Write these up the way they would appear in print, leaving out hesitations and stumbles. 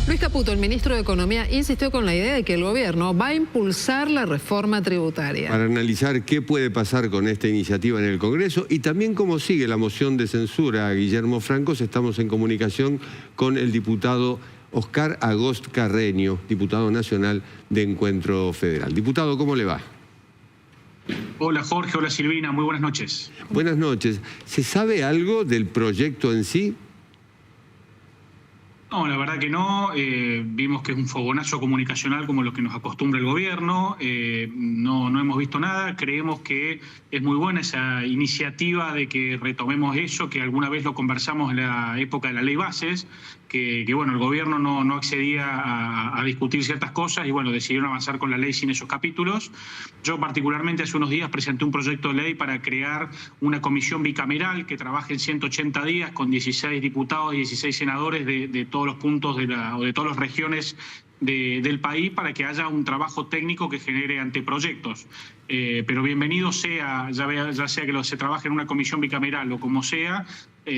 Luis Caputo, el ministro de Economía, insistió con la idea de que el gobierno va a impulsar la reforma tributaria. Para analizar qué puede pasar con esta iniciativa en el Congreso y también cómo sigue la moción de censura a Guillermo Francos, estamos en comunicación con el diputado Oscar Agost Carreño, diputado nacional de Encuentro Federal. Diputado, ¿cómo le va? Hola Jorge, hola Silvina, muy buenas noches. Buenas noches. ¿Se sabe algo del proyecto en sí? No, la verdad que no. Vimos que es un fogonazo comunicacional como lo que nos acostumbra el gobierno. No hemos visto nada. Creemos que es muy buena esa iniciativa de que retomemos eso, que alguna vez lo conversamos en la época de la ley bases, que bueno, el gobierno no accedía a discutir ciertas cosas y bueno, decidieron avanzar con la ley sin esos capítulos. Yo particularmente hace unos días presenté un proyecto de ley para crear una comisión bicameral que trabaje en 180 días con 16 diputados y 16 senadores de todos los puntos de todas las regiones del país para que haya un trabajo técnico que genere anteproyectos. Pero bienvenido sea, ya sea que se trabaje en una comisión bicameral o como sea,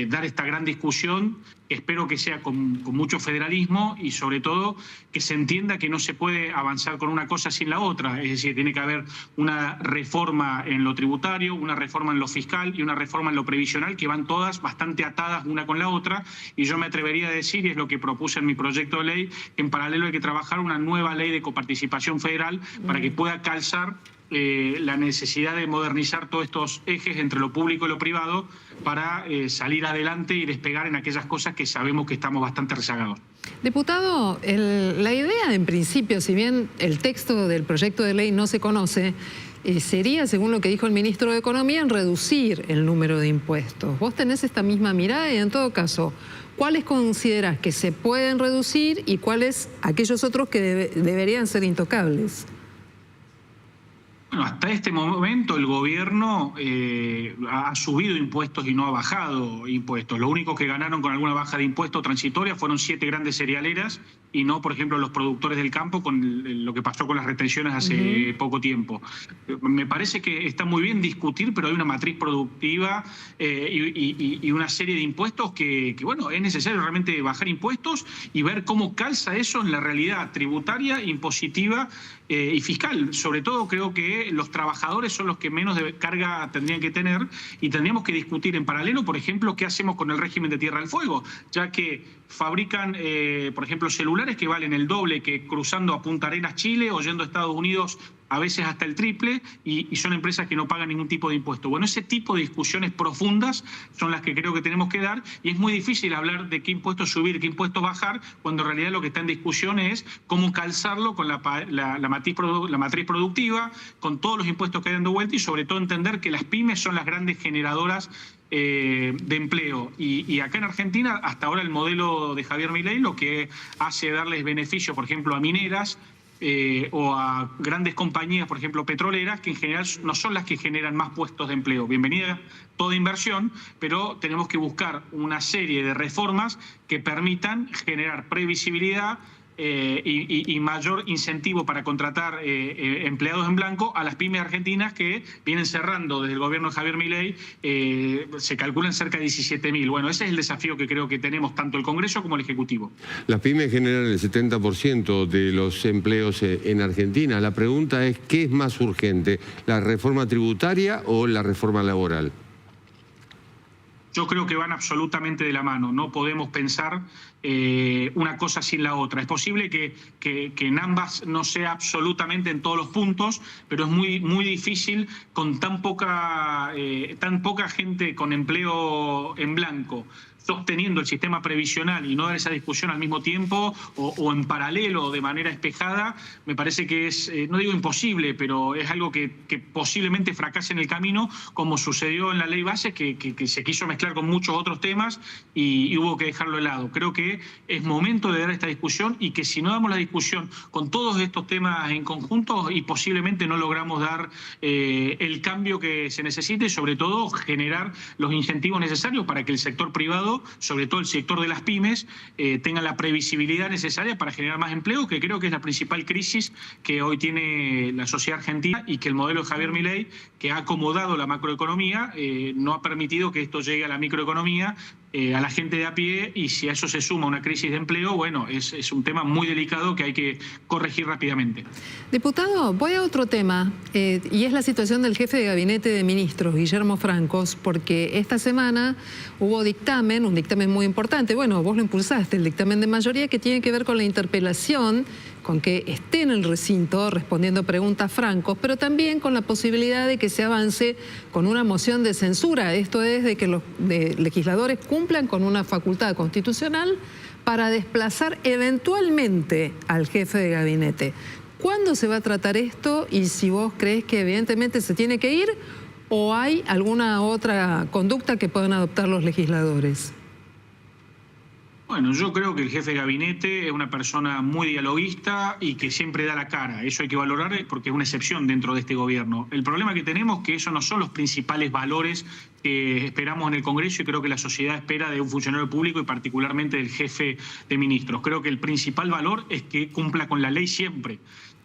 dar esta gran discusión, espero que sea con mucho federalismo y sobre todo que se entienda que no se puede avanzar con una cosa sin la otra, es decir, tiene que haber una reforma en lo tributario, una reforma en lo fiscal y una reforma en lo previsional que van todas bastante atadas una con la otra y yo me atrevería a decir, y es lo que propuse en mi proyecto de ley, que en paralelo hay que trabajar una nueva ley de coparticipación federal para que pueda calzar la necesidad de modernizar todos estos ejes entre lo público y lo privado para salir adelante y despegar en aquellas cosas que sabemos que estamos bastante rezagados. Diputado, la idea en principio, si bien el texto del proyecto de ley no se conoce, sería, según lo que dijo el ministro de Economía, en reducir el número de impuestos. ¿Vos tenés esta misma mirada y en todo caso, cuáles considerás que se pueden reducir y cuáles aquellos otros que deberían ser intocables? Bueno, hasta este momento el gobierno ha subido impuestos y no ha bajado impuestos. Lo único que ganaron con alguna baja de impuestos transitoria fueron 7 grandes cerealeras y no, por ejemplo, los productores del campo con lo que pasó con las retenciones hace poco tiempo. Me parece que está muy bien discutir, pero hay una matriz productiva y una serie de impuestos que, bueno, es necesario realmente bajar impuestos y ver cómo calza eso en la realidad tributaria, impositiva y fiscal. Sobre todo creo que los trabajadores son los que menos carga tendrían que tener y tendríamos que discutir en paralelo, por ejemplo, qué hacemos con el régimen de Tierra del Fuego, ya que fabrican, por ejemplo, celulares que valen el doble que cruzando a Punta Arenas, Chile, o yendo a Estados Unidos a veces hasta el triple, y son empresas que no pagan ningún tipo de impuesto. Bueno, ese tipo de discusiones profundas son las que creo que tenemos que dar, y es muy difícil hablar de qué impuestos subir, qué impuestos bajar, cuando en realidad lo que está en discusión es cómo calzarlo con la matriz productiva, con todos los impuestos que hay dando vuelta, y sobre todo entender que las pymes son las grandes generadoras de empleo. Y acá en Argentina, hasta ahora el modelo de Javier Milei lo que hace darles beneficio, por ejemplo, a mineras, o a grandes compañías, por ejemplo, petroleras, que en general no son las que generan más puestos de empleo. Bienvenida toda inversión, pero tenemos que buscar una serie de reformas que permitan generar previsibilidad y mayor incentivo para contratar empleados en blanco a las pymes argentinas que vienen cerrando desde el gobierno de Javier Milei, se calculan cerca de 17.000. Bueno, ese es el desafío que creo que tenemos tanto el Congreso como el Ejecutivo. Las pymes generan el 70% de los empleos en Argentina. La pregunta es, ¿qué es más urgente, la reforma tributaria o la reforma laboral? Yo creo que van absolutamente de la mano. No podemos pensar una cosa sin la otra. Es posible que en ambas no sea absolutamente en todos los puntos, pero es muy difícil con tan poca gente con empleo en blanco sosteniendo el sistema previsional y no dar esa discusión al mismo tiempo o en paralelo de manera espejada. Me parece que es, no digo imposible, pero es algo que posiblemente fracase en el camino, como sucedió en la ley base, que se quiso mezclar con muchos otros temas y hubo que dejarlo de lado. Creo que es momento de dar esta discusión y que si no damos la discusión con todos estos temas en conjunto y posiblemente no logramos dar el cambio que se necesite y sobre todo generar los incentivos necesarios para que el sector privado, sobre todo el sector de las pymes, tenga la previsibilidad necesaria para generar más empleo, que creo que es la principal crisis que hoy tiene la sociedad argentina y que el modelo de Javier Milei, que ha acomodado la macroeconomía, no ha permitido que esto llegue a la microeconomía a la gente de a pie, y si a eso se suma una crisis de empleo, bueno, es un tema muy delicado que hay que corregir rápidamente. Diputado, voy a otro tema, y es la situación del jefe de gabinete de ministros, Guillermo Francos, porque esta semana hubo dictamen, un dictamen muy importante, bueno, vos lo impulsaste, el dictamen de mayoría, que tiene que ver con la interpelación, con que esté en el recinto respondiendo preguntas Francos, pero también con la posibilidad de que se avance con una moción de censura. Esto es de que los legisladores cumplan con una facultad constitucional para desplazar eventualmente al jefe de gabinete. ¿Cuándo se va a tratar esto? Y si vos crees que evidentemente se tiene que ir, ¿o hay alguna otra conducta que puedan adoptar los legisladores? Bueno, yo creo que el jefe de gabinete es una persona muy dialoguista y que siempre da la cara. Eso hay que valorar porque es una excepción dentro de este gobierno. El problema que tenemos es que esos no son los principales valores que esperamos en el Congreso, y creo que la sociedad espera de un funcionario público y particularmente del jefe de ministros. Creo que el principal valor es que cumpla con la ley siempre.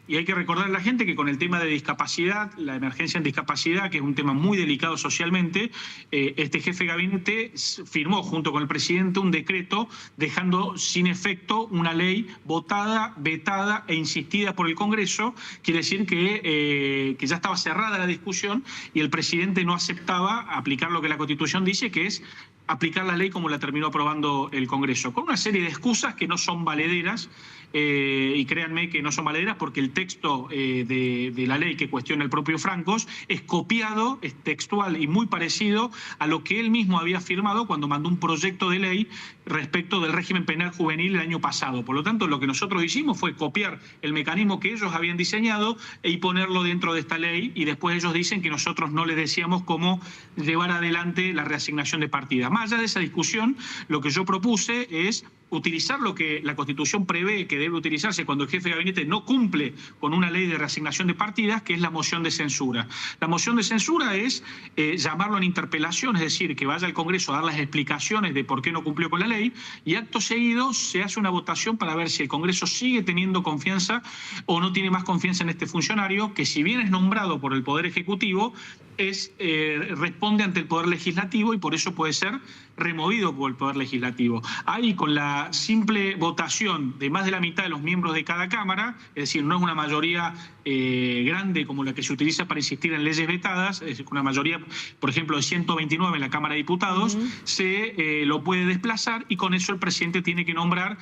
Y hay que recordar a la gente que con el tema de discapacidad, la emergencia en discapacidad, que es un tema muy delicado socialmente, este jefe de gabinete firmó junto con el presidente un decreto dejando sin efecto una ley votada, vetada e insistida por el Congreso. Quiere decir que ya estaba cerrada la discusión y el presidente no aceptaba aplicar lo que la Constitución dice, que es aplicar la ley como la terminó aprobando el Congreso, con una serie de excusas que no son valederas, y créanme que no son valederas porque el texto de la ley que cuestiona el propio Francos es copiado, es textual y muy parecido a lo que él mismo había firmado cuando mandó un proyecto de ley respecto del régimen penal juvenil el año pasado. Por lo tanto, lo que nosotros hicimos fue copiar el mecanismo que ellos habían diseñado y ponerlo dentro de esta ley, y después ellos dicen que nosotros no les decíamos cómo llevar adelante la reasignación de partidas. Más allá de esa discusión, lo que yo propuse es utilizar lo que la Constitución prevé que debe utilizarse cuando el jefe de gabinete no cumple con una ley de reasignación de partidas, que es la moción de censura. La moción de censura es llamarlo en interpelación, es decir, que vaya al Congreso a dar las explicaciones de por qué no cumplió con la ley, y acto seguido se hace una votación para ver si el Congreso sigue teniendo confianza o no tiene más confianza en este funcionario, que si bien es nombrado por el Poder Ejecutivo, responde ante el Poder Legislativo y por eso puede ser removido por el Poder Legislativo. Ahí, con la simple votación de más de la mitad de los miembros de cada Cámara, es decir, no es una mayoría grande como la que se utiliza para insistir en leyes vetadas, es una mayoría, por ejemplo, de 129 en la Cámara de Diputados, se lo puede desplazar, y con eso el presidente tiene que nombrar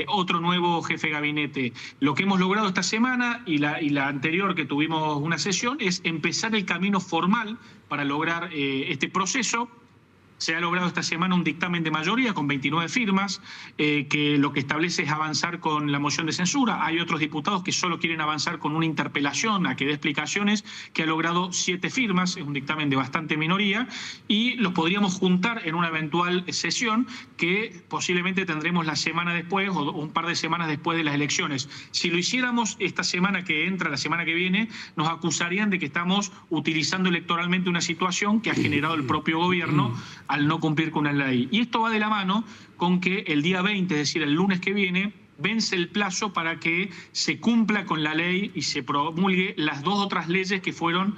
otro nuevo jefe de gabinete. Lo que hemos logrado esta semana y la anterior, que tuvimos una sesión, es empezar el camino formal para lograr este proceso. Se ha logrado esta semana un dictamen de mayoría con 29 firmas, que lo que establece es avanzar con la moción de censura. Hay otros diputados que solo quieren avanzar con una interpelación a que dé explicaciones, que ha logrado 7 firmas, es un dictamen de bastante minoría, y los podríamos juntar en una eventual sesión que posiblemente tendremos la semana después o un par de semanas después de las elecciones. Si lo hiciéramos esta semana que entra, la semana que viene, nos acusarían de que estamos utilizando electoralmente una situación que ha generado el propio gobierno al no cumplir con una ley. Y esto va de la mano con que el día 20, es decir, el lunes que viene, vence el plazo para que se cumpla con la ley y se promulgue las 2 otras leyes que fueron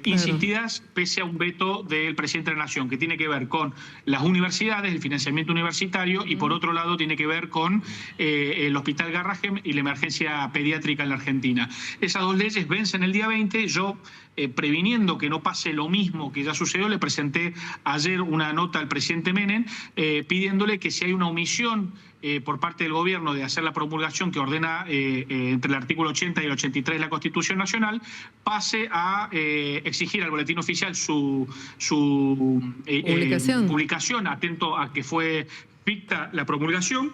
insistidas pese a un veto del presidente de la Nación, que tiene que ver con las universidades, el financiamiento universitario, y por otro lado tiene que ver con el Hospital Garrahem y la emergencia pediátrica en la Argentina. Esas 2 leyes vencen el día 20. Yo, previniendo que no pase lo mismo que ya sucedió, le presenté ayer una nota al presidente Menem pidiéndole que si hay una omisión por parte del gobierno de hacer la promulgación que ordena entre el artículo 80 y el 83 de la Constitución Nacional, pase a exigir al Boletín Oficial su publicación, atento a que fue ficta la promulgación,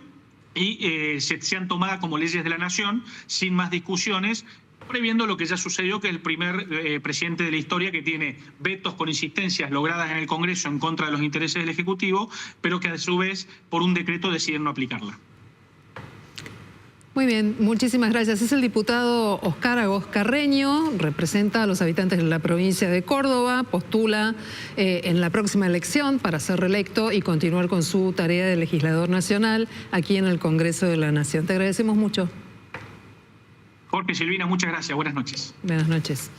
y sean tomadas como leyes de la Nación sin más discusiones, previendo lo que ya sucedió, que es el primer presidente de la historia que tiene vetos con insistencias logradas en el Congreso en contra de los intereses del Ejecutivo, pero que a su vez por un decreto deciden no aplicarla. Muy bien, muchísimas gracias. Es el diputado Óscar Agos Carreño, representa a los habitantes de la provincia de Córdoba, postula en la próxima elección para ser reelecto y continuar con su tarea de legislador nacional aquí en el Congreso de la Nación. Te agradecemos mucho. Jorge, Silvina, muchas gracias. Buenas noches. Buenas noches.